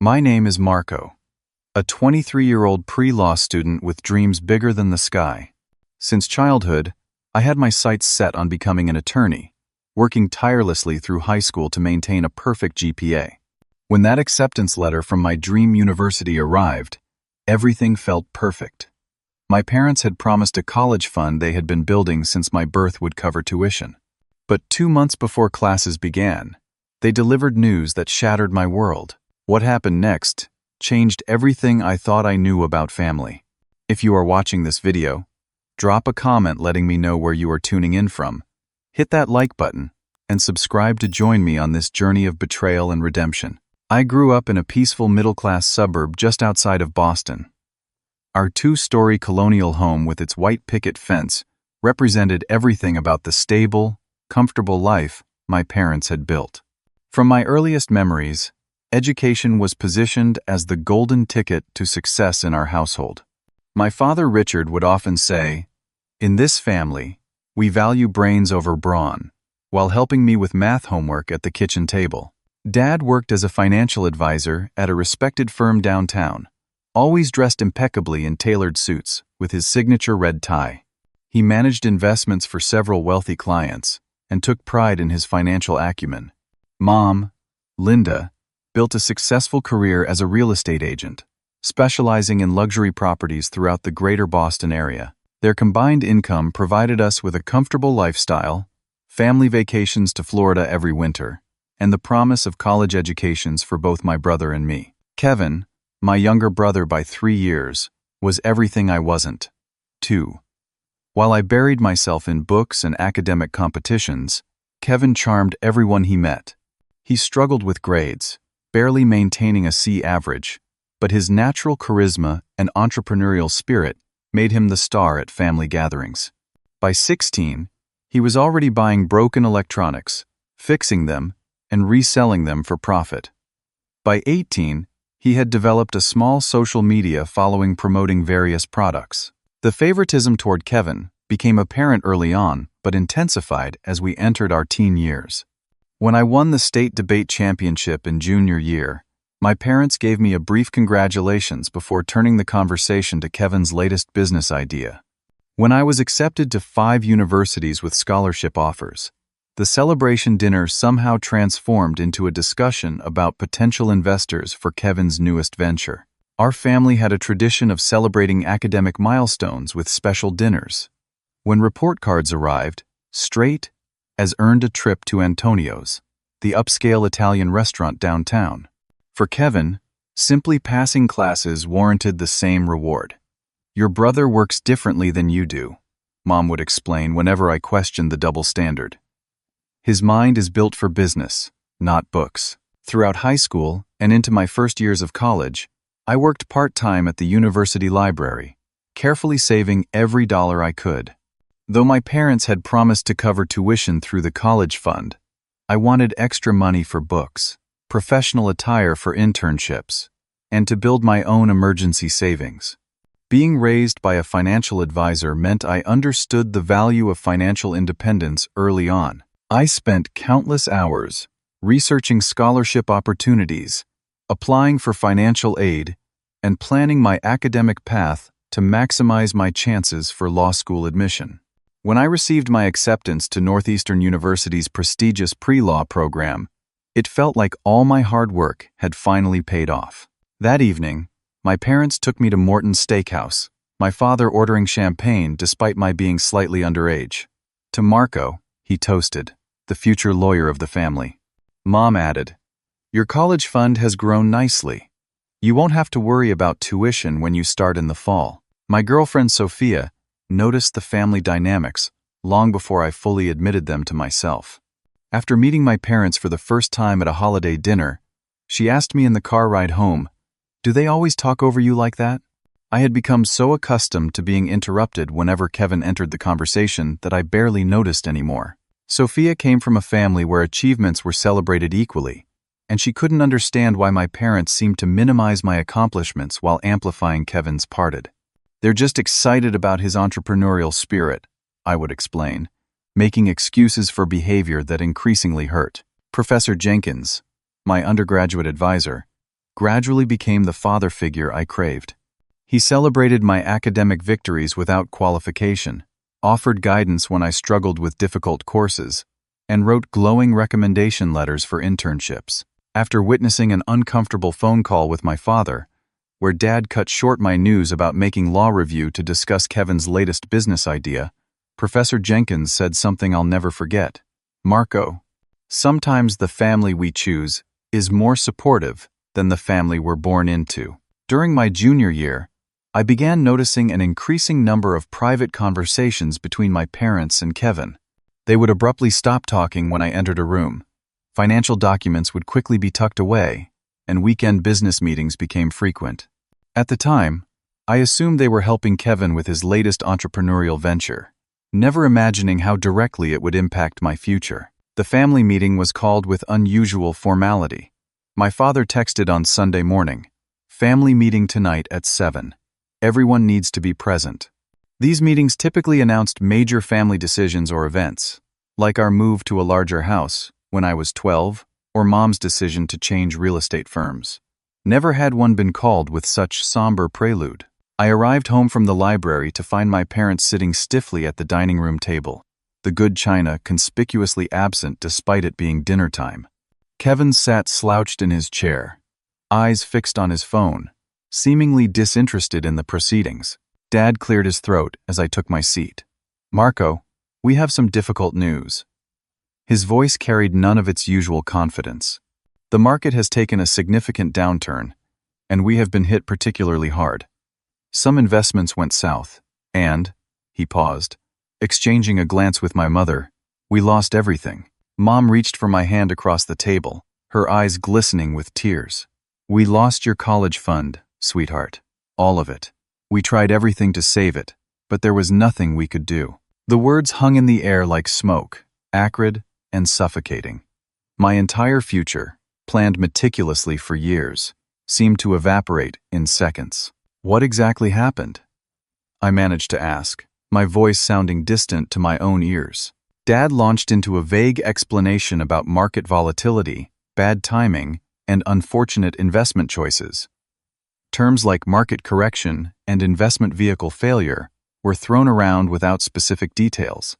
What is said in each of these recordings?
My name is Marco, a 23-year-old pre-law student with dreams bigger than the sky. Since childhood, I had my sights set on becoming an attorney, working tirelessly through high school to maintain a perfect GPA. When that acceptance letter from my dream university arrived, everything felt perfect. My parents had promised a college fund they had been building since my birth would cover tuition. But 2 months before classes began, they delivered news that shattered my world. What happened next changed everything I thought I knew about family. If you are watching this video, drop a comment letting me know where you are tuning in from, hit that like button, and subscribe to join me on this journey of betrayal and redemption. I grew up in a peaceful middle-class suburb just outside of Boston. Our 2-story colonial home with its white picket fence represented everything about the stable, comfortable life my parents had built. From my earliest memories, education was positioned as the golden ticket to success in our household. My father Richard would often say, "In this family, we value brains over brawn," while helping me with math homework at the kitchen table. Dad worked as a financial advisor at a respected firm downtown, always dressed impeccably in tailored suits with his signature red tie. He managed investments for several wealthy clients and took pride in his financial acumen. Mom, Linda, built a successful career as a real estate agent, specializing in luxury properties throughout the greater Boston area. Their combined income provided us with a comfortable lifestyle, family vacations to Florida every winter, and the promise of college educations for both my brother and me. Kevin, my younger brother by 3 years, was everything I wasn't. 2. While I buried myself in books and academic competitions, Kevin charmed everyone he met. He struggled with grades, barely maintaining a C average, but his natural charisma and entrepreneurial spirit made him the star at family gatherings. By 16, he was already buying broken electronics, fixing them, and reselling them for profit. By 18, he had developed a small social media following promoting various products. The favoritism toward Kevin became apparent early on, but intensified as we entered our teen years. When I won the state debate championship in junior year, my parents gave me a brief congratulations before turning the conversation to Kevin's latest business idea. When I was accepted to 5 universities with scholarship offers, the celebration dinner somehow transformed into a discussion about potential investors for Kevin's newest venture. Our family had a tradition of celebrating academic milestones with special dinners. When report cards arrived, straight as earned a trip to Antonio's, the upscale Italian restaurant downtown. For Kevin, simply passing classes warranted the same reward. "Your brother works differently than you do," Mom would explain whenever I questioned the double standard. "His mind is built for business, not books." Throughout high school and into my first years of college, I worked part-time at the university library, carefully saving every dollar I could. Though my parents had promised to cover tuition through the college fund, I wanted extra money for books, professional attire for internships, and to build my own emergency savings. Being raised by a financial advisor meant I understood the value of financial independence early on. I spent countless hours researching scholarship opportunities, applying for financial aid, and planning my academic path to maximize my chances for law school admission. When I received my acceptance to Northeastern University's prestigious pre-law program, it felt like all my hard work had finally paid off. That evening, my parents took me to Morton's Steakhouse, my father ordering champagne despite my being slightly underage. To Marco, he toasted, the future lawyer of the family. Mom added, "Your college fund has grown nicely. You won't have to worry about tuition when you start in the fall." My girlfriend Sophia noticed the family dynamics long before I fully admitted them to myself. After meeting my parents for the first time at a holiday dinner, she asked me in the car ride home, "Do they always talk over you like that?" I had become so accustomed to being interrupted whenever Kevin entered the conversation that I barely noticed anymore. Sophia came from a family where achievements were celebrated equally, and she couldn't understand why my parents seemed to minimize my accomplishments while amplifying Kevin's parted. "They're just excited about his entrepreneurial spirit," I would explain, making excuses for behavior that increasingly hurt. Professor Jenkins, my undergraduate advisor, gradually became the father figure I craved. He celebrated my academic victories without qualification, offered guidance when I struggled with difficult courses, and wrote glowing recommendation letters for internships. After witnessing an uncomfortable phone call with my father, where Dad cut short my news about making law review to discuss Kevin's latest business idea, Professor Jenkins said something I'll never forget. "Marco, sometimes the family we choose is more supportive than the family we're born into." During my junior year, I began noticing an increasing number of private conversations between my parents and Kevin. They would abruptly stop talking when I entered a room. Financial documents would quickly be tucked away, and weekend business meetings became frequent. At the time, I assumed they were helping Kevin with his latest entrepreneurial venture, never imagining how directly it would impact my future. The family meeting was called with unusual formality. My father texted on Sunday morning, "Family meeting tonight at 7. Everyone needs to be present." These meetings typically announced major family decisions or events, like our move to a larger house when I was 12, or Mom's decision to change real estate firms. Never had one been called with such somber prelude. I arrived home from the library to find my parents sitting stiffly at the dining room table, the good china conspicuously absent despite it being dinner time. Kevin sat slouched in his chair, eyes fixed on his phone, seemingly disinterested in the proceedings. Dad cleared his throat as I took my seat. "Marco, we have some difficult news." His voice carried none of its usual confidence. "The market has taken a significant downturn, and we have been hit particularly hard. Some investments went south, and," he paused, exchanging a glance with my mother, "we lost everything." Mom reached for my hand across the table, her eyes glistening with tears. "We lost your college fund, sweetheart. All of it. We tried everything to save it, but there was nothing we could do." The words hung in the air like smoke, acrid and suffocating. My entire future, planned meticulously for years, seemed to evaporate in seconds. "What exactly happened?" I managed to ask, my voice sounding distant to my own ears. Dad launched into a vague explanation about market volatility, bad timing, and unfortunate investment choices. Terms like market correction and investment vehicle failure were thrown around without specific details.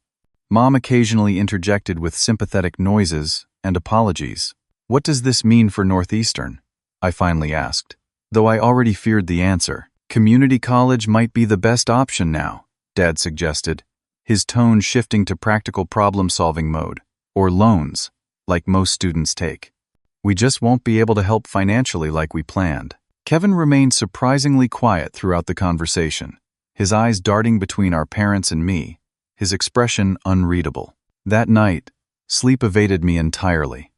Mom occasionally interjected with sympathetic noises and apologies. "What does this mean for Northeastern?" I finally asked, though I already feared the answer. "Community college might be the best option now," Dad suggested, his tone shifting to practical problem-solving mode, or loans, like most students take. "We just won't be able to help financially like we planned." Kevin remained surprisingly quiet throughout the conversation, his eyes darting between our parents and me, his expression unreadable. That night, sleep evaded me entirely.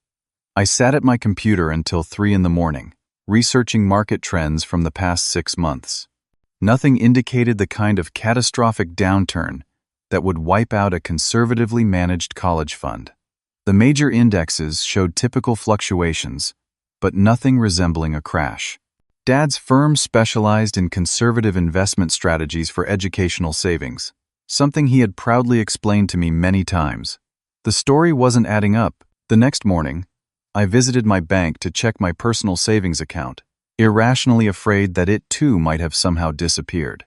I sat at my computer until 3 in the morning, researching market trends from the past 6 months. Nothing indicated the kind of catastrophic downturn that would wipe out a conservatively managed college fund. The major indexes showed typical fluctuations, but nothing resembling a crash. Dad's firm specialized in conservative investment strategies for educational savings, something he had proudly explained to me many times. The story wasn't adding up. The next morning, I visited my bank to check my personal savings account, irrationally afraid that it too might have somehow disappeared.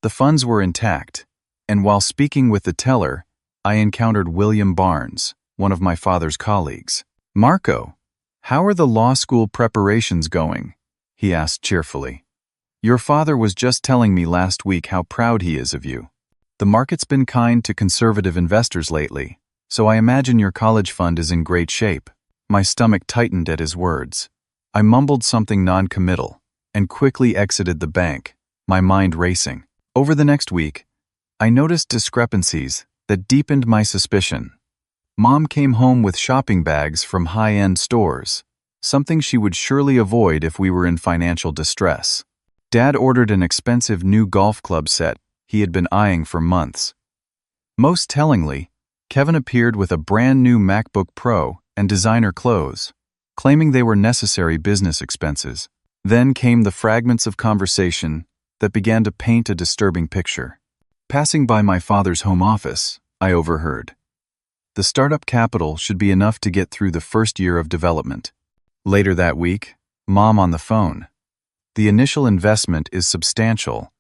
The funds were intact, and while speaking with the teller, I encountered William Barnes, one of my father's colleagues. "Marco, how are the law school preparations going?" he asked cheerfully. "Your father was just telling me last week how proud he is of you. The market's been kind to conservative investors lately, so I imagine your college fund is in great shape." My stomach tightened at his words. I mumbled something non-committal and quickly exited the bank, my mind racing. Over the next week, I noticed discrepancies that deepened my suspicion. Mom came home with shopping bags from high-end stores, something she would surely avoid if we were in financial distress. Dad ordered an expensive new golf club set he had been eyeing for months. Most tellingly, Kevin appeared with a brand new MacBook Pro and designer clothes, claiming they were necessary business expenses. Then came the fragments of conversation that began to paint a disturbing picture. Passing by my father's home office, I overheard. The startup capital should be enough to get through the first year of development. Later that week, Mom on the phone. The initial investment is substantial,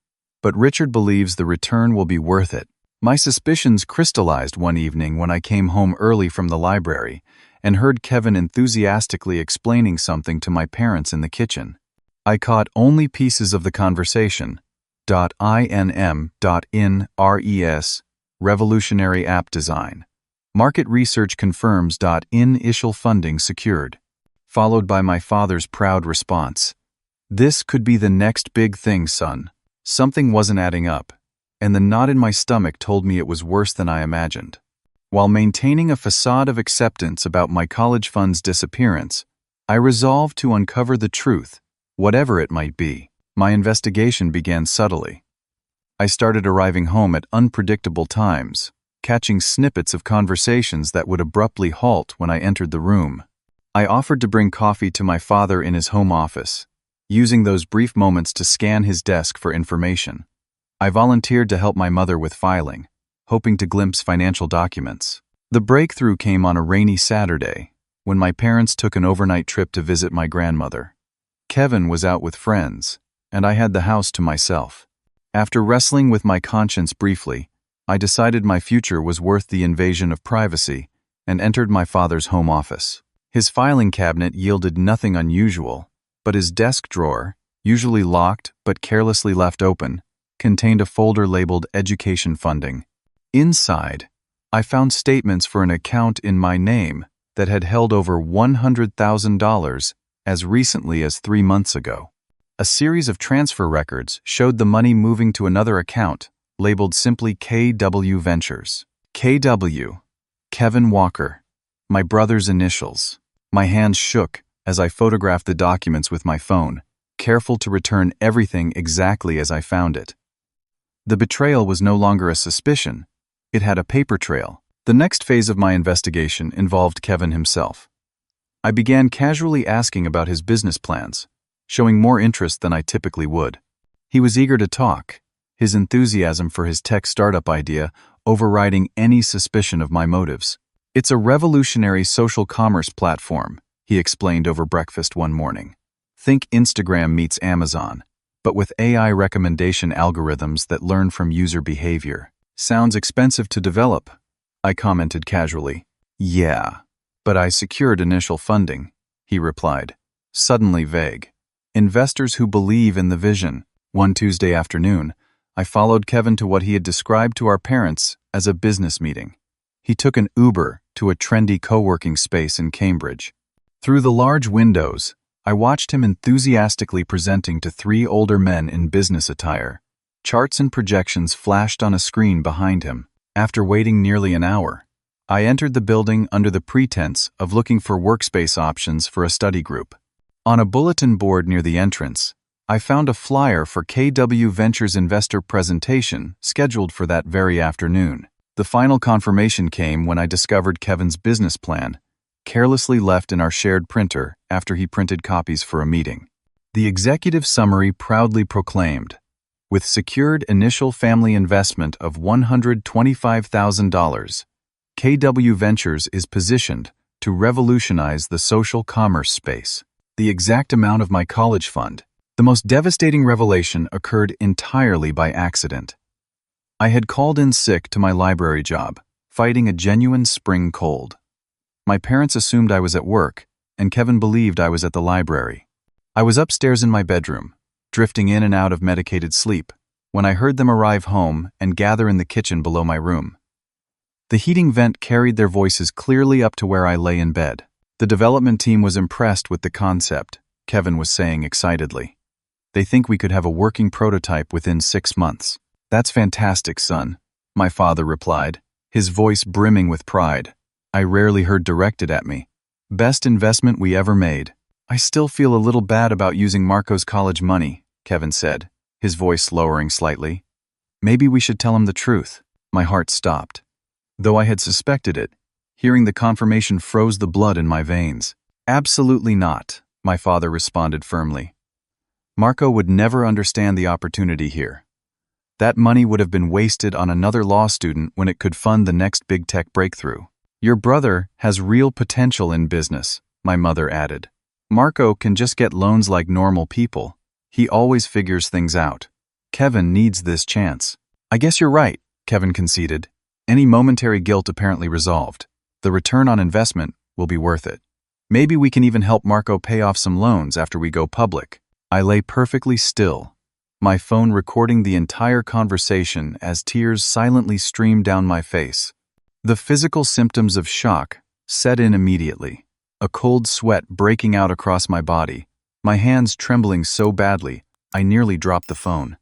but Richard believes the return will be worth it. My suspicions crystallized one evening when I came home early from the library and heard Kevin enthusiastically explaining something to my parents in the kitchen. I caught only pieces of the conversation. .inm.in res, revolutionary app design. Market research confirms. Initial funding secured. Followed by my father's proud response. This could be the next big thing, son. Something wasn't adding up, and the knot in my stomach told me it was worse than I imagined. While maintaining a facade of acceptance about my college fund's disappearance, I resolved to uncover the truth, whatever it might be. My investigation began subtly. I started arriving home at unpredictable times, catching snippets of conversations that would abruptly halt when I entered the room. I offered to bring coffee to my father in his home office, using those brief moments to scan his desk for information. I volunteered to help my mother with filing, hoping to glimpse financial documents. The breakthrough came on a rainy Saturday, when my parents took an overnight trip to visit my grandmother. Kevin was out with friends, and I had the house to myself. After wrestling with my conscience briefly, I decided my future was worth the invasion of privacy and entered my father's home office. His filing cabinet yielded nothing unusual, but his desk drawer, usually locked but carelessly left open, contained a folder labeled Education Funding. Inside, I found statements for an account in my name that had held over $100,000 as recently as 3 months ago. A series of transfer records showed the money moving to another account, labeled simply KW Ventures. KW, Kevin Walker, my brother's initials. My hands shook as I photographed the documents with my phone, careful to return everything exactly as I found it. The betrayal was no longer a suspicion. It had a paper trail. The next phase of my investigation involved Kevin himself. I began casually asking about his business plans, showing more interest than I typically would. He was eager to talk, his enthusiasm for his tech startup idea overriding any suspicion of my motives. "It's a revolutionary social commerce platform," he explained over breakfast one morning. "Think Instagram meets Amazon, but with AI recommendation algorithms that learn from user behavior. Sounds expensive to develop," I commented casually. "Yeah, but I secured initial funding," he replied, suddenly vague. "Investors who believe in the vision." One Tuesday afternoon, I followed Kevin to what he had described to our parents as a business meeting. He took an Uber to a trendy co-working space in Cambridge. Through the large windows, I watched him enthusiastically presenting to 3 older men in business attire. Charts and projections flashed on a screen behind him. After waiting nearly an hour, I entered the building under the pretense of looking for workspace options for a study group. On a bulletin board near the entrance, I found a flyer for KW Ventures investor presentation scheduled for that very afternoon. The final confirmation came when I discovered Kevin's business plan, carelessly left in our shared printer after he printed copies for a meeting. The executive summary proudly proclaimed, "With secured initial family investment of $125,000, KW Ventures is positioned to revolutionize the social commerce space." The exact amount of my college fund. The most devastating revelation occurred entirely by accident. I had called in sick to my library job, fighting a genuine spring cold. My parents assumed I was at work, and Kevin believed I was at the library. I was upstairs in my bedroom, drifting in and out of medicated sleep, when I heard them arrive home and gather in the kitchen below my room. The heating vent carried their voices clearly up to where I lay in bed. "The development team was impressed with the concept," Kevin was saying excitedly. "They think we could have a working prototype within 6 months. "That's fantastic, son," my father replied, his voice brimming with pride. I rarely heard directed at me. "Best investment we ever made." "I still feel a little bad about using Marco's college money," Kevin said, his voice lowering slightly. "Maybe we should tell him the truth." My heart stopped. Though I had suspected it, hearing the confirmation froze the blood in my veins. "Absolutely not," my father responded firmly. "Marco would never understand the opportunity here. That money would have been wasted on another law student when it could fund the next big tech breakthrough. Your brother has real potential in business," my mother added. Marco can just get loans like normal people. He always figures things out. Kevin needs this chance. I guess you're right, Kevin conceded. Any momentary guilt apparently resolved. The return on investment will be worth it. Maybe we can even help Marco pay off some loans after we go public. I lay perfectly still, my phone recording the entire conversation as tears silently streamed down my face. The physical symptoms of shock set in immediately, a cold sweat breaking out across my body, my hands trembling so badly I nearly dropped the phone.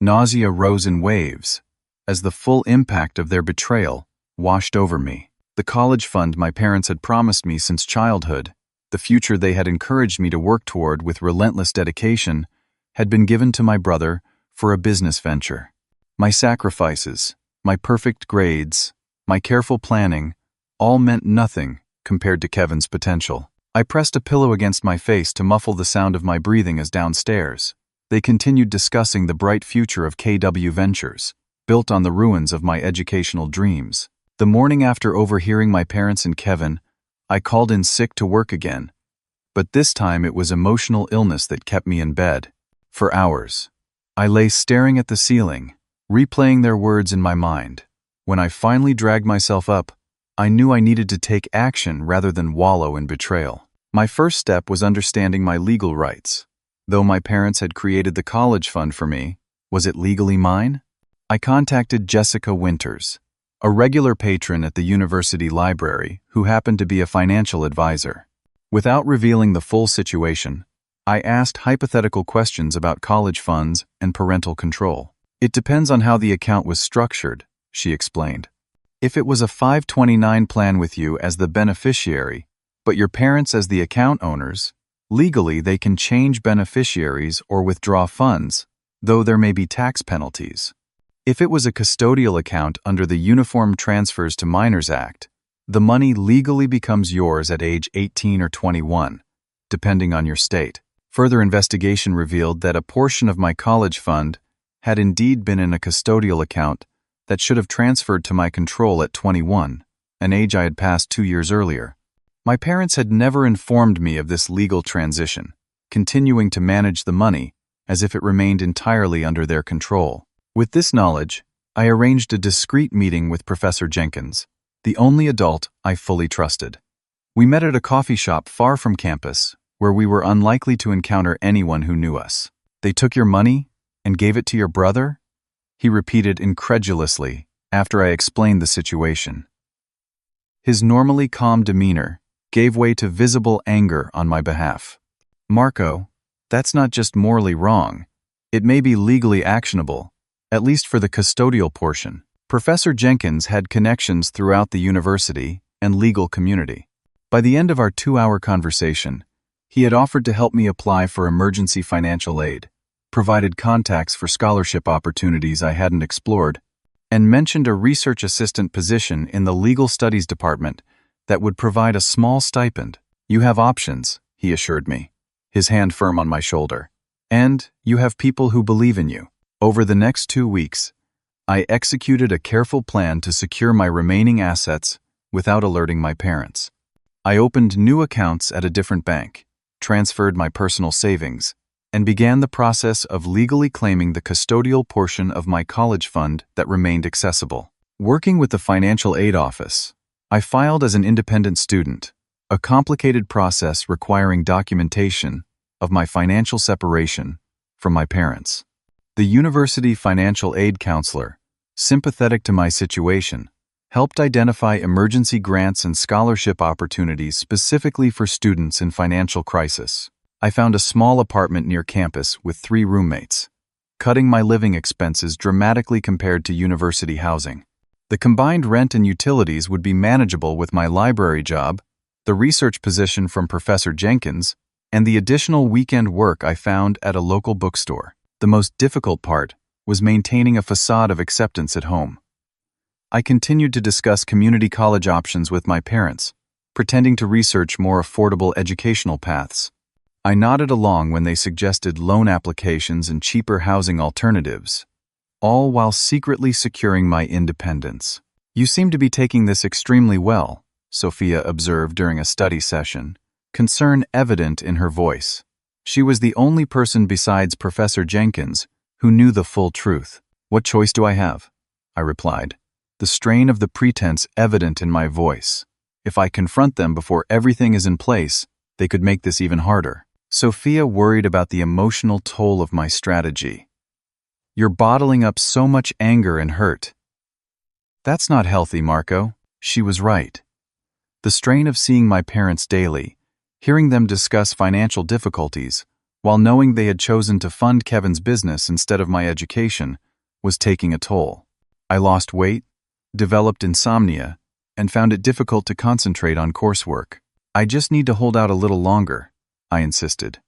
Nausea rose in waves as the full impact of their betrayal washed over me. The college fund my parents had promised me since childhood, the future they had encouraged me to work toward with relentless dedication, had been given to my brother for a business venture. My sacrifices, my perfect grades, my careful planning, all meant nothing compared to Kevin's potential. I pressed a pillow against my face to muffle the sound of my breathing as downstairs. They continued discussing the bright future of KW Ventures, built on the ruins of my educational dreams. The morning after overhearing my parents and Kevin, I called in sick to work again. But this time it was emotional illness that kept me in bed. For hours, I lay staring at the ceiling, replaying their words in my mind. When I finally dragged myself up, I knew I needed to take action rather than wallow in betrayal. My first step was understanding my legal rights. Though my parents had created the college fund for me, was it legally mine? I contacted Jessica Winters, a regular patron at the university library who happened to be a financial advisor. Without revealing the full situation, I asked hypothetical questions about college funds and parental control. It depends on how the account was structured, she explained. If it was a 529 plan with you as the beneficiary, but your parents as the account owners, legally they can change beneficiaries or withdraw funds, though there may be tax penalties. If it was a custodial account under the Uniform Transfers to Minors Act, the money legally becomes yours at age 18 or 21, depending on your state. Further investigation revealed that a portion of my college fund had indeed been in a custodial account that should have transferred to my control at 21, an age I had passed 2 years earlier. My parents had never informed me of this legal transition, continuing to manage the money as if it remained entirely under their control. With this knowledge, I arranged a discreet meeting with Professor Jenkins, the only adult I fully trusted. We met at a coffee shop far from campus, where we were unlikely to encounter anyone who knew us. "They took your money and gave it to your brother?" he repeated incredulously after I explained the situation. His normally calm demeanor gave way to visible anger on my behalf. "Marco, that's not just morally wrong. It may be legally actionable, at least for the custodial portion." Professor Jenkins had connections throughout the university and legal community. By the end of our 2-hour conversation, he had offered to help me apply for emergency financial aid, provided contacts for scholarship opportunities I hadn't explored, and mentioned a research assistant position in the legal studies department that would provide a small stipend. "You have options," he assured me, his hand firm on my shoulder, "and you have people who believe in you." Over the next 2 weeks, I executed a careful plan to secure my remaining assets without alerting my parents. I opened new accounts at a different bank, transferred my personal savings, and began the process of legally claiming the custodial portion of my college fund that remained accessible. Working with the financial aid office, I filed as an independent student, a complicated process requiring documentation of my financial separation from my parents. The university financial aid counselor, sympathetic to my situation, helped identify emergency grants and scholarship opportunities specifically for students in financial crisis. I found a small apartment near campus with 3 roommates, cutting my living expenses dramatically compared to university housing. The combined rent and utilities would be manageable with my library job, the research position from Professor Jenkins, and the additional weekend work I found at a local bookstore. The most difficult part was maintaining a facade of acceptance at home. I continued to discuss community college options with my parents, pretending to research more affordable educational paths. I nodded along when they suggested loan applications and cheaper housing alternatives, all while secretly securing my independence. "You seem to be taking this extremely well," Sophia observed during a study session, concern evident in her voice. She was the only person besides Professor Jenkins who knew the full truth. "What choice do I have?" I replied, the strain of the pretense evident in my voice. If I confront them before everything is in place, they could make this even harder. Sophia worried about the emotional toll of my strategy. "You're bottling up so much anger and hurt." "That's not healthy, Marco." She was right. The strain of seeing my parents daily, hearing them discuss financial difficulties, while knowing they had chosen to fund Kevin's business instead of my education, was taking a toll. I lost weight, developed insomnia, and found it difficult to concentrate on coursework. "I just need to hold out a little longer," I insisted.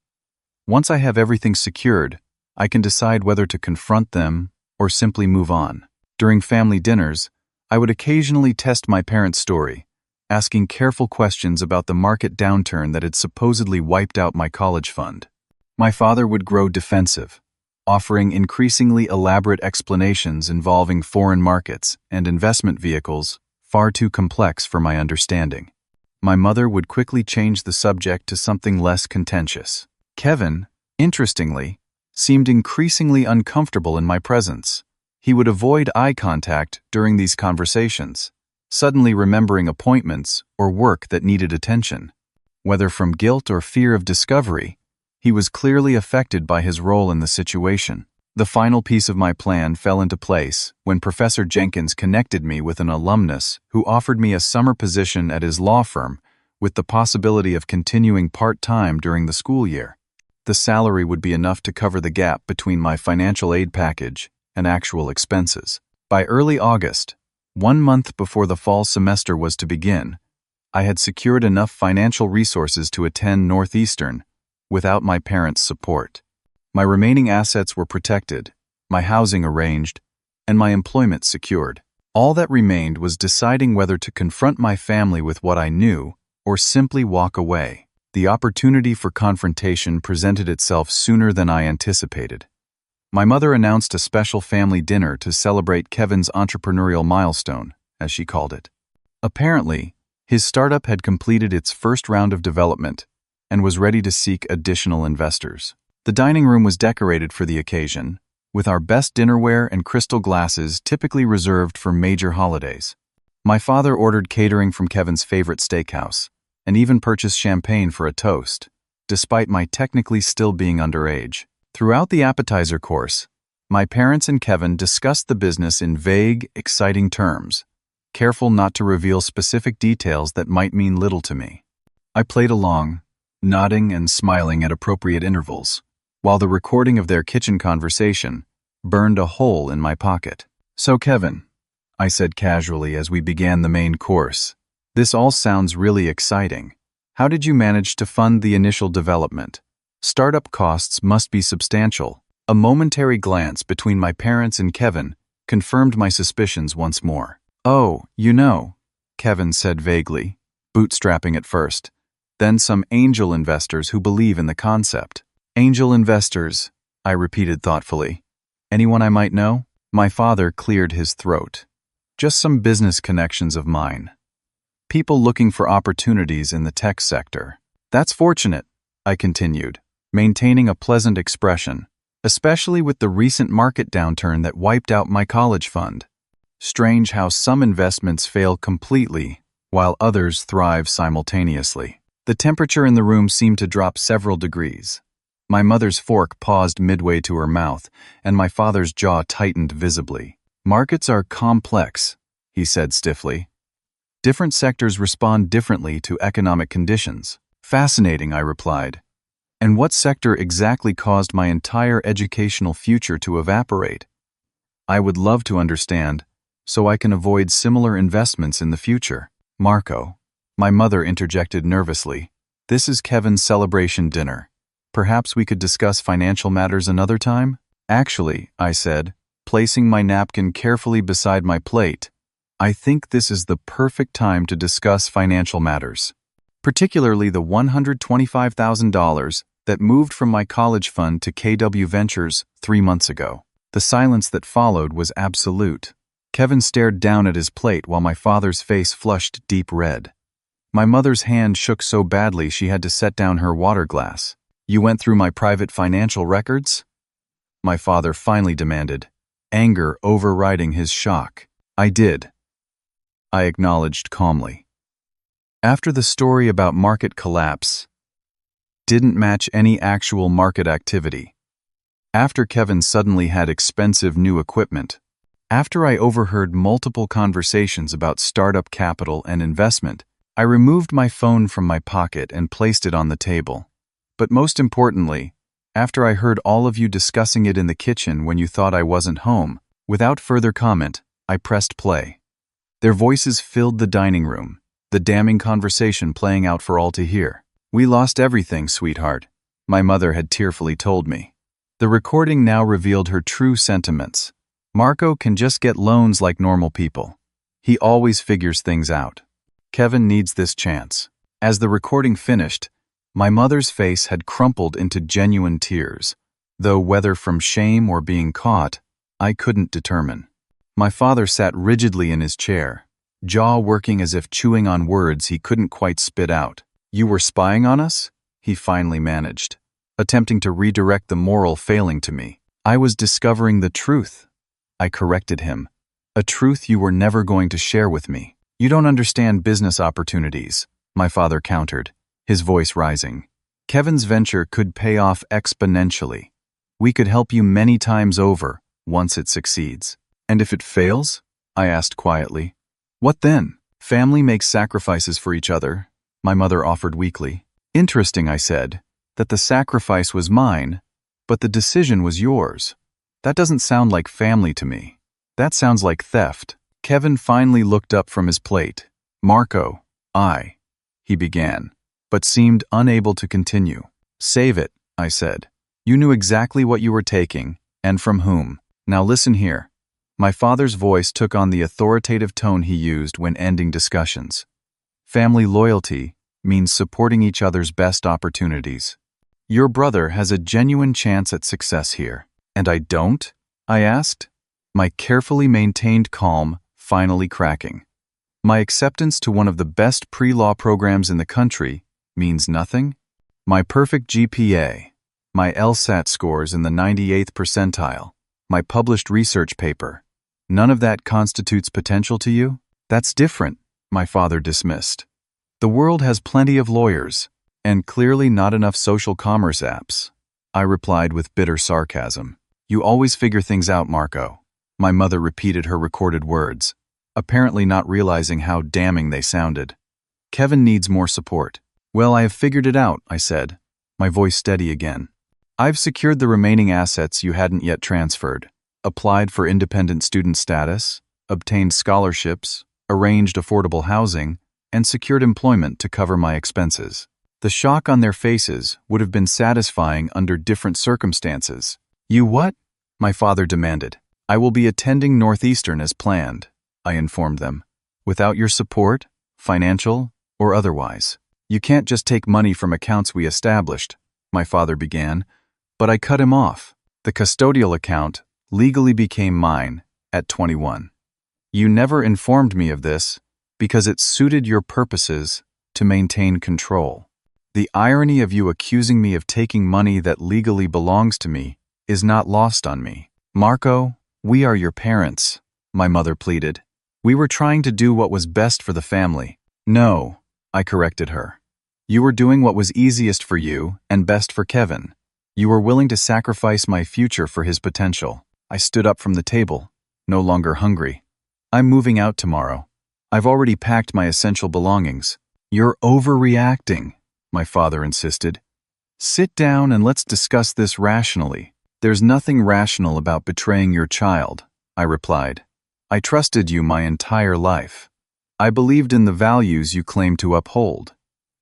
"Once I have everything secured, I can decide whether to confront them or simply move on." During family dinners, I would occasionally test my parents' story, asking careful questions about the market downturn that had supposedly wiped out my college fund. My father would grow defensive, offering increasingly elaborate explanations involving foreign markets and investment vehicles far too complex for my understanding. My mother would quickly change the subject to something less contentious. Kevin, interestingly, seemed increasingly uncomfortable in my presence. He would avoid eye contact during these conversations, suddenly remembering appointments or work that needed attention. Whether from guilt or fear of discovery, he was clearly affected by his role in the situation. The final piece of my plan fell into place when Professor Jenkins connected me with an alumnus who offered me a summer position at his law firm with the possibility of continuing part-time during the school year. The salary would be enough to cover the gap between my financial aid package and actual expenses. By early August, 1 month before the fall semester was to begin, I had secured enough financial resources to attend Northeastern without my parents' support. My remaining assets were protected, my housing arranged, and my employment secured. All that remained was deciding whether to confront my family with what I knew or simply walk away. The opportunity for confrontation presented itself sooner than I anticipated. My mother announced a special family dinner to celebrate Kevin's entrepreneurial milestone, as she called it. Apparently, his startup had completed its first round of development and was ready to seek additional investors. The dining room was decorated for the occasion, with our best dinnerware and crystal glasses typically reserved for major holidays. My father ordered catering from Kevin's favorite steakhouse, and even purchased champagne for a toast, despite my technically still being underage. Throughout the appetizer course, my parents and Kevin discussed the business in vague, exciting terms, careful not to reveal specific details that might mean little to me. I played along, nodding and smiling at appropriate intervals, while the recording of their kitchen conversation burned a hole in my pocket. "So Kevin," I said casually as we began the main course, "this all sounds really exciting. How did you manage to fund the initial development? Startup costs must be substantial." A momentary glance between my parents and Kevin confirmed my suspicions once more. "Oh, Kevin said vaguely, bootstrapping at first, then some angel investors who believe in the concept." "Angel investors," I repeated thoughtfully. "Anyone I might know?" My father cleared his throat. "Just some business connections of mine. People looking for opportunities in the tech sector." "That's fortunate," I continued, maintaining a pleasant expression, "especially with the recent market downturn that wiped out my college fund. Strange how some investments fail completely while others thrive simultaneously." The temperature in the room seemed to drop several degrees. My mother's fork paused midway to her mouth, and my father's jaw tightened visibly. "Markets are complex," he said stiffly. "Different sectors respond differently to economic conditions." "Fascinating," I replied. "And what sector exactly caused my entire educational future to evaporate? I would love to understand, so I can avoid similar investments in the future." "Marco," my mother interjected nervously, "this is Kevin's celebration dinner. Perhaps we could discuss financial matters another time?" "Actually," I said, placing my napkin carefully beside my plate, "I think this is the perfect time to discuss financial matters. Particularly the $125,000 that moved from my college fund to KW Ventures 3 months ago." The silence that followed was absolute. Kevin stared down at his plate while my father's face flushed deep red. My mother's hand shook so badly she had to set down her water glass. You went through my private financial records? My father finally demanded, anger overriding his shock. I did, I acknowledged calmly. After the story about market collapse didn't match any actual market activity. After Kevin suddenly had expensive new equipment. After I overheard multiple conversations about startup capital and investment, I removed my phone from my pocket and placed it on the table. But most importantly, after I heard all of you discussing it in the kitchen when you thought I wasn't home, without further comment, I pressed play. Their voices filled the dining room, the damning conversation playing out for all to hear. We lost everything, sweetheart, my mother had tearfully told me. The recording now revealed her true sentiments. Marco can just get loans like normal people. He always figures things out. Kevin needs this chance. As the recording finished, my mother's face had crumpled into genuine tears, though whether from shame or being caught, I couldn't determine. My father sat rigidly in his chair, jaw working as if chewing on words he couldn't quite spit out. You were spying on us? He finally managed, attempting to redirect the moral failing to me. I was discovering the truth. I corrected him. A truth you were never going to share with me. You don't understand business opportunities, my father countered, his voice rising. Kevin's venture could pay off exponentially. We could help you many times over once it succeeds. And if it fails? I asked quietly. What then? Family makes sacrifices for each other, my mother offered weakly. Interesting, I said, that the sacrifice was mine, but the decision was yours. That doesn't sound like family to me. That sounds like theft. Kevin finally looked up from his plate. Marco, he began, but seemed unable to continue. Save it, I said. You knew exactly what you were taking, and from whom. Now listen here. My father's voice took on the authoritative tone he used when ending discussions. Family loyalty means supporting each other's best opportunities. Your brother has a genuine chance at success here. And I don't? I asked, my carefully maintained calm finally cracking. My acceptance to one of the best pre-law programs in the country means nothing? My perfect GPA, my LSAT scores in the 98th percentile, my published research paper, none of that constitutes potential to you? That's different, my father dismissed. The world has plenty of lawyers, and clearly not enough social commerce apps, I replied with bitter sarcasm. You always figure things out, Marco. My mother repeated her recorded words, apparently not realizing how damning they sounded. Kevin needs more support. Well, I have figured it out, I said, my voice steady again. I've secured the remaining assets you hadn't yet transferred, applied for independent student status, obtained scholarships, arranged affordable housing, and secured employment to cover my expenses. The shock on their faces would have been satisfying under different circumstances. You what? My father demanded. I will be attending Northeastern as planned, I informed them. Without your support, financial or otherwise. You can't just take money from accounts we established, my father began, but I cut him off. The custodial account legally became mine at 21. You never informed me of this because it suited your purposes to maintain control. The irony of you accusing me of taking money that legally belongs to me is not lost on me. Marco, we are your parents, my mother pleaded. We were trying to do what was best for the family. No, I corrected her. You were doing what was easiest for you and best for Kevin. You were willing to sacrifice my future for his potential. I stood up from the table, no longer hungry. I'm moving out tomorrow. I've already packed my essential belongings. You're overreacting, my father insisted. Sit down and let's discuss this rationally. There's nothing rational about betraying your child, I replied. I trusted you my entire life. I believed in the values you claim to uphold.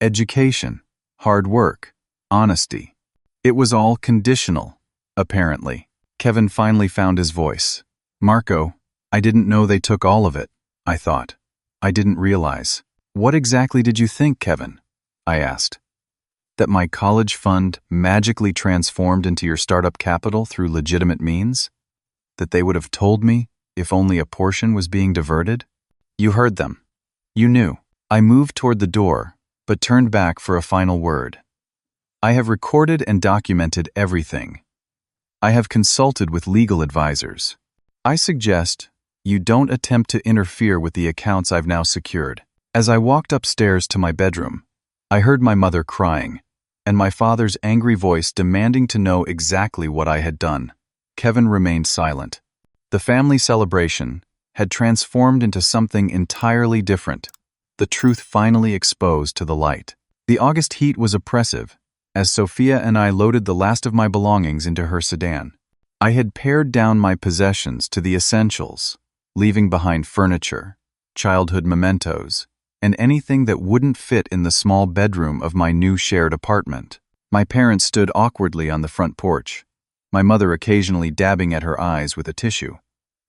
Education, hard work, honesty. It was all conditional, apparently. Kevin finally found his voice. Marco, I didn't know they took all of it, I thought. I didn't realize. What exactly did you think, Kevin? I asked. That my college fund magically transformed into your startup capital through legitimate means? That they would have told me if only a portion was being diverted? You heard them. You knew. I moved toward the door, but turned back for a final word. I have recorded and documented everything. I have consulted with legal advisors. I suggest you don't attempt to interfere with the accounts I've now secured. As I walked upstairs to my bedroom, I heard my mother crying, and my father's angry voice demanding to know exactly what I had done. Kevin remained silent. The family celebration had transformed into something entirely different, the truth finally exposed to the light. The August heat was oppressive, as Sophia and I loaded the last of my belongings into her sedan. I had pared down my possessions to the essentials, leaving behind furniture, childhood mementos, and anything that wouldn't fit in the small bedroom of my new shared apartment. My parents stood awkwardly on the front porch, my mother occasionally dabbing at her eyes with a tissue.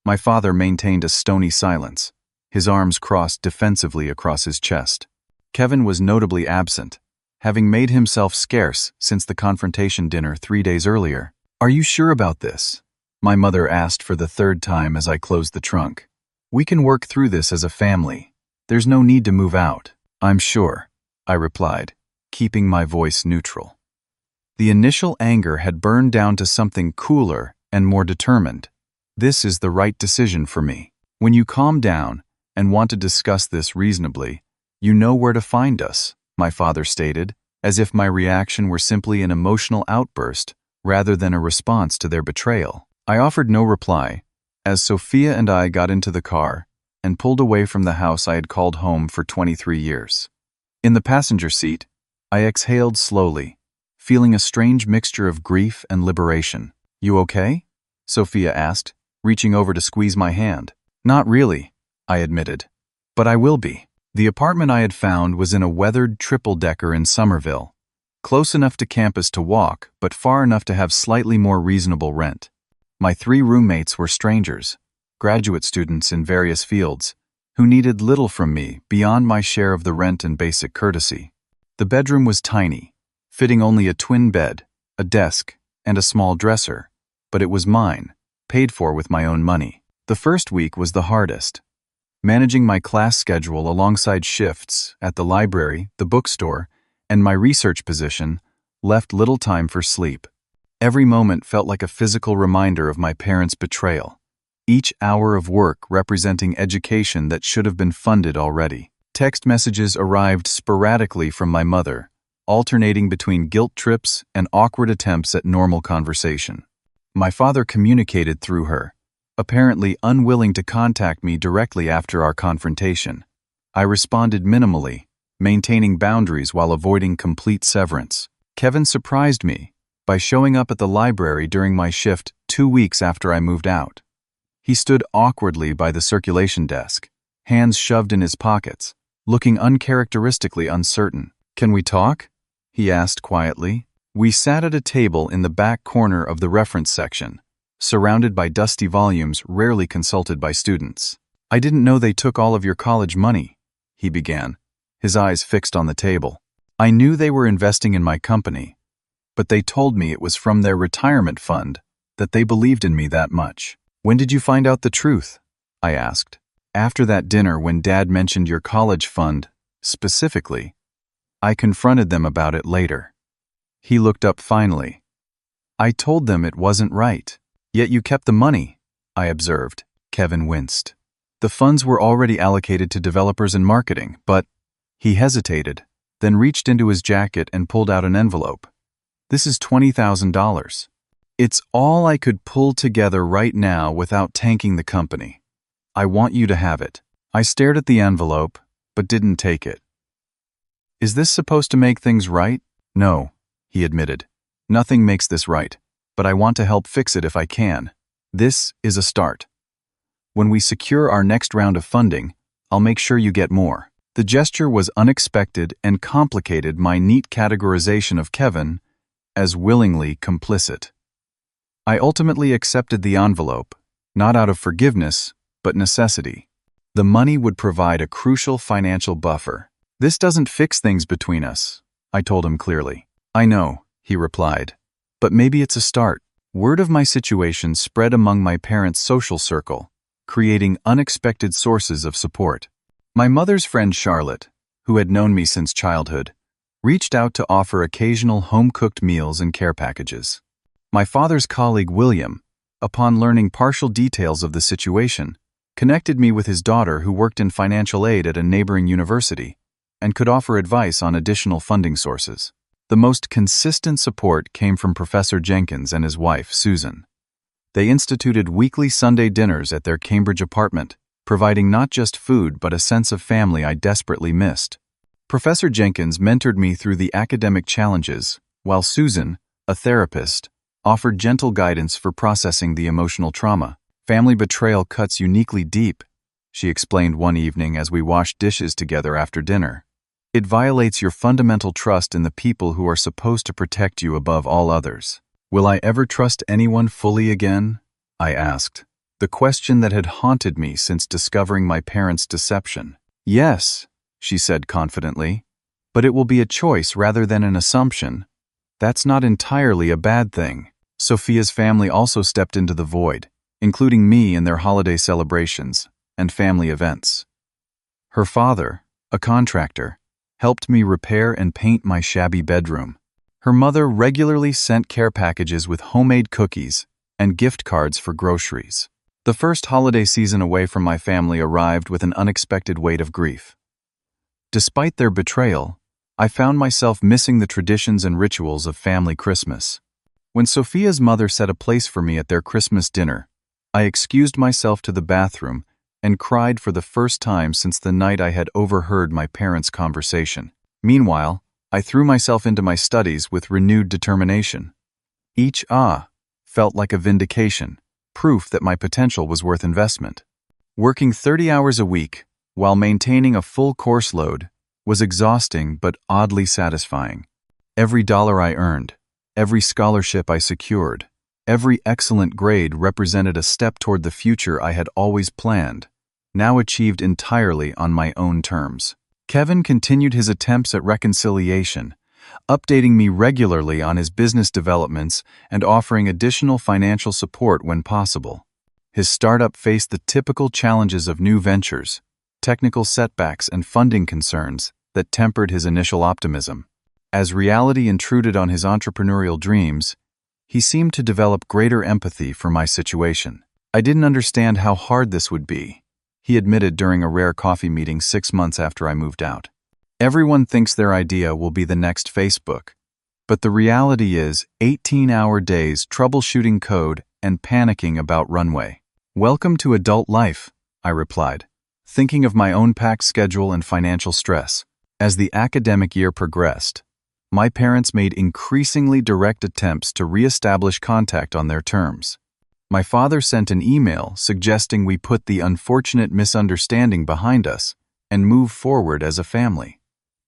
My father maintained a stony silence, his arms crossed defensively across his chest. Kevin was notably absent, having made himself scarce since the confrontation dinner 3 days earlier. "Are you sure about this?" my mother asked for the third time as I closed the trunk. "We can work through this as a family. There's no need to move out." "I'm sure," I replied, keeping my voice neutral. The initial anger had burned down to something cooler and more determined. This is the right decision for me. When you calm down and want to discuss this reasonably, you know where to find us, my father stated, as if my reaction were simply an emotional outburst rather than a response to their betrayal. I offered no reply, as Sophia and I got into the car and pulled away from the house I had called home for 23 years. In the passenger seat, I exhaled slowly, feeling a strange mixture of grief and liberation. "You okay?" Sophia asked, reaching over to squeeze my hand. "Not really," I admitted, "but I will be." The apartment I had found was in a weathered triple-decker in Somerville, close enough to campus to walk, but far enough to have slightly more reasonable rent. My 3 roommates were strangers, graduate students in various fields, who needed little from me beyond my share of the rent and basic courtesy. The bedroom was tiny, fitting only a twin bed, a desk, and a small dresser, but it was mine, paid for with my own money. The first week was the hardest. Managing my class schedule alongside shifts at the library, the bookstore, and my research position left little time for sleep. Every moment felt like a physical reminder of my parents' betrayal, each hour of work representing education that should have been funded already. Text messages arrived sporadically from my mother, alternating between guilt trips and awkward attempts at normal conversation. My father communicated through her, apparently unwilling to contact me directly after our confrontation. I responded minimally, maintaining boundaries while avoiding complete severance. Kevin surprised me by showing up at the library during my shift 2 weeks after I moved out. He stood awkwardly by the circulation desk, hands shoved in his pockets, looking uncharacteristically uncertain. "Can we talk?" he asked quietly. We sat at a table in the back corner of the reference section, surrounded by dusty volumes rarely consulted by students. "I didn't know they took all of your college money," he began, his eyes fixed on the table. "I knew they were investing in my company, but they told me it was from their retirement fund, that they believed in me that much." "When did you find out the truth?" I asked. "After that dinner when Dad mentioned your college fund, specifically. I confronted them about it later." He looked up finally. "I told them it wasn't right. Yet you kept the money," I observed. Kevin winced. "The funds were already allocated to developers and marketing, but—" He hesitated, then reached into his jacket and pulled out an envelope. "This is $20,000. It's all I could pull together right now without tanking the company. I want you to have it." I stared at the envelope, but didn't take it. "Is this supposed to make things right?" "No," he admitted. "Nothing makes this right, but I want to help fix it if I can. This is a start. When we secure our next round of funding, I'll make sure you get more." The gesture was unexpected and complicated my neat categorization of Kevin as willingly complicit. I ultimately accepted the envelope, not out of forgiveness, but necessity. The money would provide a crucial financial buffer. "This doesn't fix things between us," I told him clearly. "I know," he replied, "but maybe it's a start." Word of my situation spread among my parents' social circle, creating unexpected sources of support. My mother's friend Charlotte, who had known me since childhood, reached out to offer occasional home-cooked meals and care packages. My father's colleague William, upon learning partial details of the situation, connected me with his daughter who worked in financial aid at a neighboring university and could offer advice on additional funding sources. The most consistent support came from Professor Jenkins and his wife, Susan. They instituted weekly Sunday dinners at their Cambridge apartment, providing not just food but a sense of family I desperately missed. Professor Jenkins mentored me through the academic challenges, while Susan, a therapist, offered gentle guidance for processing the emotional trauma. "Family betrayal cuts uniquely deep," she explained one evening as we washed dishes together after dinner. "It violates your fundamental trust in the people who are supposed to protect you above all others." "Will I ever trust anyone fully again?" I asked, the question that had haunted me since discovering my parents' deception. "Yes," she said confidently, "but it will be a choice rather than an assumption. That's not entirely a bad thing." Sophia's family also stepped into the void, including me in their holiday celebrations and family events. Her father, a contractor, helped me repair and paint my shabby bedroom. Her mother regularly sent care packages with homemade cookies and gift cards for groceries. The first holiday season away from my family arrived with an unexpected weight of grief. Despite their betrayal, I found myself missing the traditions and rituals of family Christmas. When Sophia's mother set a place for me at their Christmas dinner, I excused myself to the bathroom and cried for the first time since the night I had overheard my parents' conversation. Meanwhile, I threw myself into my studies with renewed determination. Each felt like a vindication, proof that my potential was worth investment. Working 30 hours a week, while maintaining a full course load, was exhausting but oddly satisfying. Every dollar I earned, every scholarship I secured, every excellent grade represented a step toward the future I had always planned, now achieved entirely on my own terms. Kevin continued his attempts at reconciliation, updating me regularly on his business developments and offering additional financial support when possible. His startup faced the typical challenges of new ventures, technical setbacks and funding concerns that tempered his initial optimism. As reality intruded on his entrepreneurial dreams, he seemed to develop greater empathy for my situation. "I didn't understand how hard this would be," he admitted during a rare coffee meeting 6 months after I moved out. "Everyone thinks their idea will be the next Facebook, but the reality is 18-hour days troubleshooting code and panicking about runway." "Welcome to adult life," I replied, thinking of my own packed schedule and financial stress. As the academic year progressed, my parents made increasingly direct attempts to re-establish contact on their terms. My father sent an email suggesting we put the unfortunate misunderstanding behind us and move forward as a family.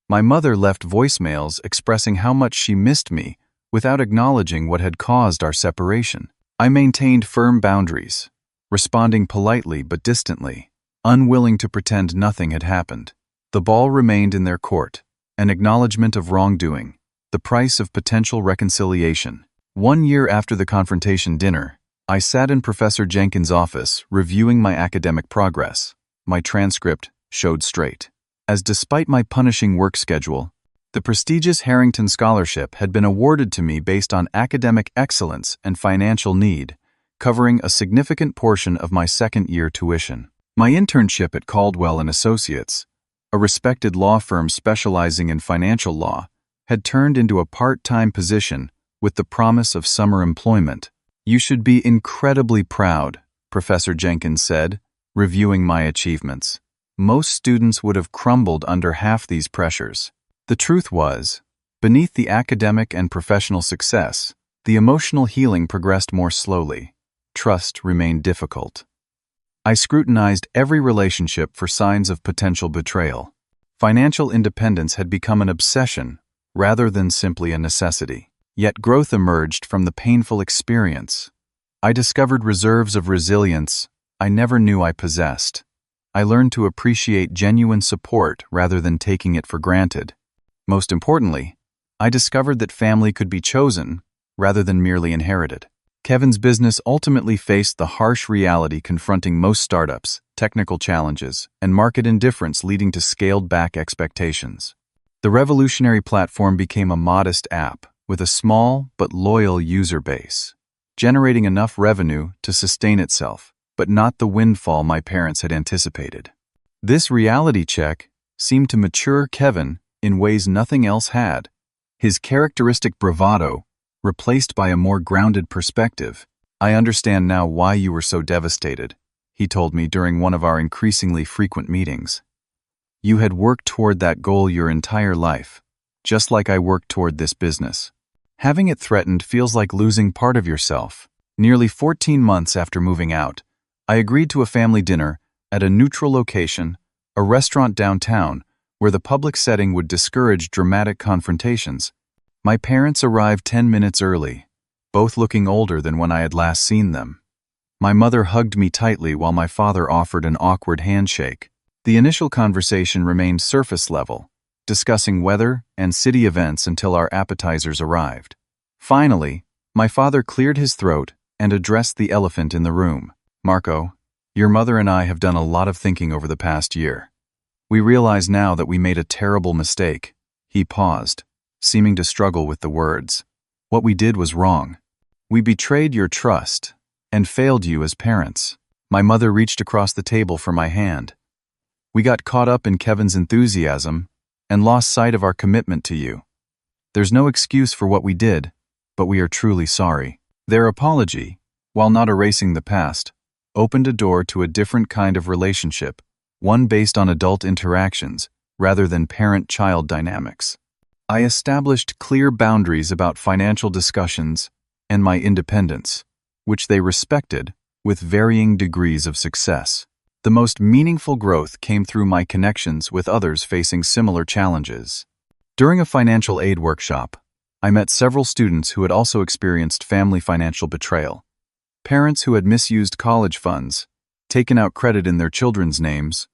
My mother left voicemails expressing how much she missed me without acknowledging what had caused our separation. I maintained firm boundaries, responding politely but distantly, unwilling to pretend nothing had happened. The ball remained in their court, an acknowledgement of wrongdoing, the price of potential reconciliation. 1 year after the confrontation dinner, I sat in Professor Jenkins' office reviewing my academic progress. My transcript showed straight. As despite my punishing work schedule, the prestigious Harrington Scholarship had been awarded to me based on academic excellence and financial need, covering a significant portion of my second-year tuition. My internship at Caldwell & Associates, a respected law firm specializing in financial law, had turned into a part-time position with the promise of summer employment. "You should be incredibly proud," Professor Jenkins said, reviewing my achievements. "Most students would have crumbled under half these pressures." The truth was, beneath the academic and professional success, the emotional healing progressed more slowly. Trust remained difficult. I scrutinized every relationship for signs of potential betrayal. Financial independence had become an obsession rather than simply a necessity. Yet growth emerged from the painful experience. I discovered reserves of resilience I never knew I possessed. I learned to appreciate genuine support rather than taking it for granted. Most importantly, I discovered that family could be chosen rather than merely inherited. Kevin's business ultimately faced the harsh reality confronting most startups, technical challenges, and market indifference leading to scaled-back expectations. The revolutionary platform became a modest app with a small but loyal user base, generating enough revenue to sustain itself, but not the windfall my parents had anticipated. This reality check seemed to mature Kevin in ways nothing else had. His characteristic bravado replaced by a more grounded perspective. "I understand now why you were so devastated," he told me during one of our increasingly frequent meetings. "You had worked toward that goal your entire life, just like I worked toward this business. Having it threatened feels like losing part of yourself." Nearly 14 months after moving out, I agreed to a family dinner at a neutral location, a restaurant downtown, where the public setting would discourage dramatic confrontations. My parents arrived 10 minutes early, both looking older than when I had last seen them. My mother hugged me tightly while my father offered an awkward handshake. The initial conversation remained surface level, discussing weather and city events until our appetizers arrived. Finally, my father cleared his throat and addressed the elephant in the room. "Marco, your mother and I have done a lot of thinking over the past year. We realize now that we made a terrible mistake." He paused, seeming to struggle with the words. "What we did was wrong. We betrayed your trust and failed you as parents." My mother reached across the table for my hand. "We got caught up in Kevin's enthusiasm and lost sight of our commitment to you. There's no excuse for what we did, but we are truly sorry." Their apology, while not erasing the past, opened a door to a different kind of relationship, one based on adult interactions rather than parent-child dynamics. I established clear boundaries about financial discussions and my independence, which they respected with varying degrees of success. The most meaningful growth came through my connections with others facing similar challenges. During a financial aid workshop, I met several students who had also experienced family financial betrayal. Parents who had misused college funds, taken out credit in their children's names,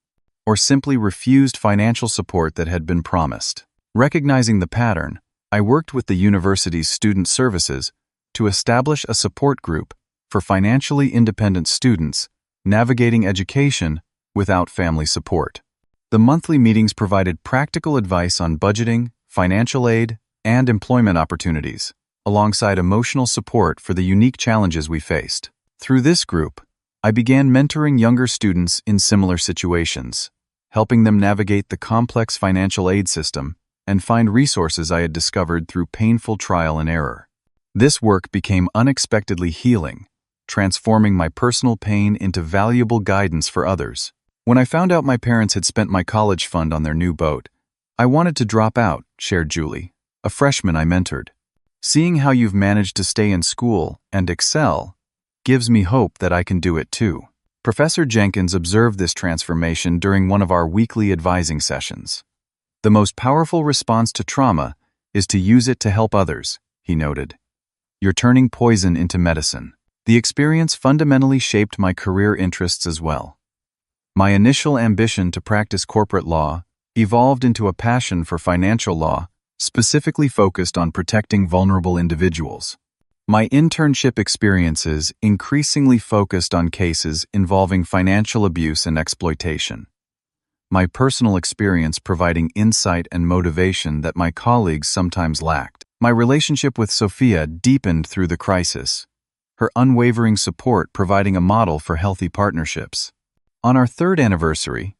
or simply refused financial support that had been promised. Recognizing the pattern, I worked with the university's student services to establish a support group for financially independent students navigating education without family support. The monthly meetings provided practical advice on budgeting, financial aid, and employment opportunities, alongside emotional support for the unique challenges we faced. Through this group, I began mentoring younger students in similar situations, helping them navigate the complex financial aid system and find resources I had discovered through painful trial and error. This work became unexpectedly healing, transforming my personal pain into valuable guidance for others. When I found out my parents had spent my college fund on their new boat, I wanted to drop out, shared Julie, a freshman I mentored. "Seeing how you've managed to stay in school and excel gives me hope that I can do it too." Professor Jenkins observed this transformation during one of our weekly advising sessions. "The most powerful response to trauma is to use it to help others," he noted. "You're turning poison into medicine." The experience fundamentally shaped my career interests as well. My initial ambition to practice corporate law evolved into a passion for financial law, specifically focused on protecting vulnerable individuals. My internship experiences increasingly focused on cases involving financial abuse and exploitation. My personal experience providing insight and motivation that my colleagues sometimes lacked. My relationship with Sophia deepened through the crisis, her unwavering support providing a model for healthy partnerships. On our third anniversary,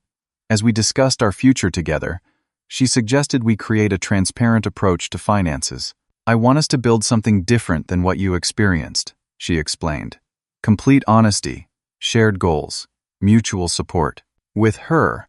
as we discussed our future together, she suggested we create a transparent approach to finances. "I want us to build something different than what you experienced," she explained. "Complete honesty, shared goals, mutual support." With her,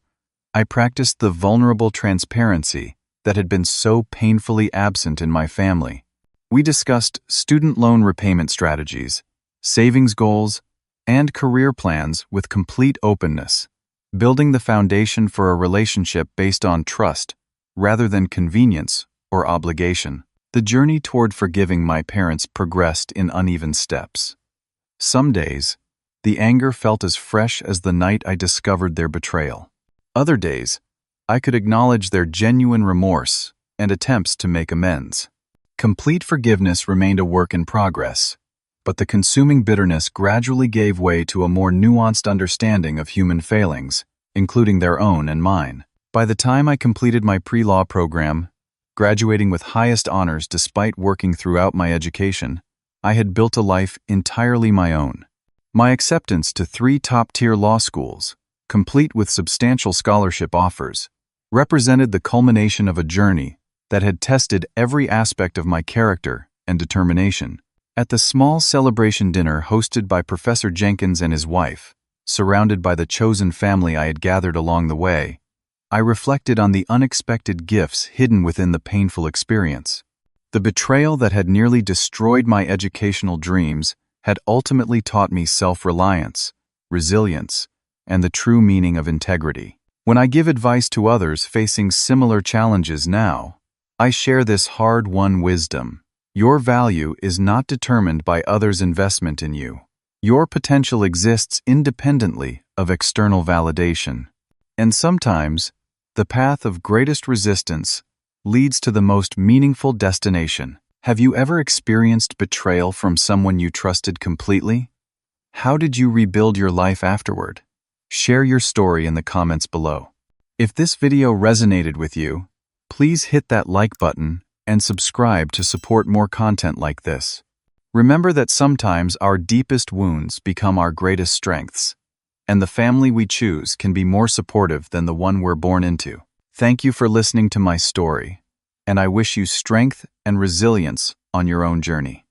I practiced the vulnerable transparency that had been so painfully absent in my family. We discussed student loan repayment strategies, savings goals, and career plans with complete openness, building the foundation for a relationship based on trust rather than convenience or obligation. The journey toward forgiving my parents progressed in uneven steps. Some days, the anger felt as fresh as the night I discovered their betrayal. Other days, I could acknowledge their genuine remorse and attempts to make amends. Complete forgiveness remained a work in progress, but the consuming bitterness gradually gave way to a more nuanced understanding of human failings, including their own and mine. By the time I completed my pre-law program, graduating with highest honors despite working throughout my education, I had built a life entirely my own. My acceptance to 3 top-tier law schools, complete with substantial scholarship offers, represented the culmination of a journey that had tested every aspect of my character and determination. At the small celebration dinner hosted by Professor Jenkins and his wife, surrounded by the chosen family I had gathered along the way, I reflected on the unexpected gifts hidden within the painful experience. The betrayal that had nearly destroyed my educational dreams had ultimately taught me self-reliance, resilience, and the true meaning of integrity. When I give advice to others facing similar challenges now, I share this hard-won wisdom. Your value is not determined by others' investment in you. Your potential exists independently of external validation. And sometimes, the path of greatest resistance leads to the most meaningful destination. Have you ever experienced betrayal from someone you trusted completely? How did you rebuild your life afterward? Share your story in the comments below. If this video resonated with you, please hit that like button and subscribe to support more content like this. Remember that sometimes our deepest wounds become our greatest strengths, and the family we choose can be more supportive than the one we're born into. Thank you for listening to my story, and I wish you strength and resilience on your own journey.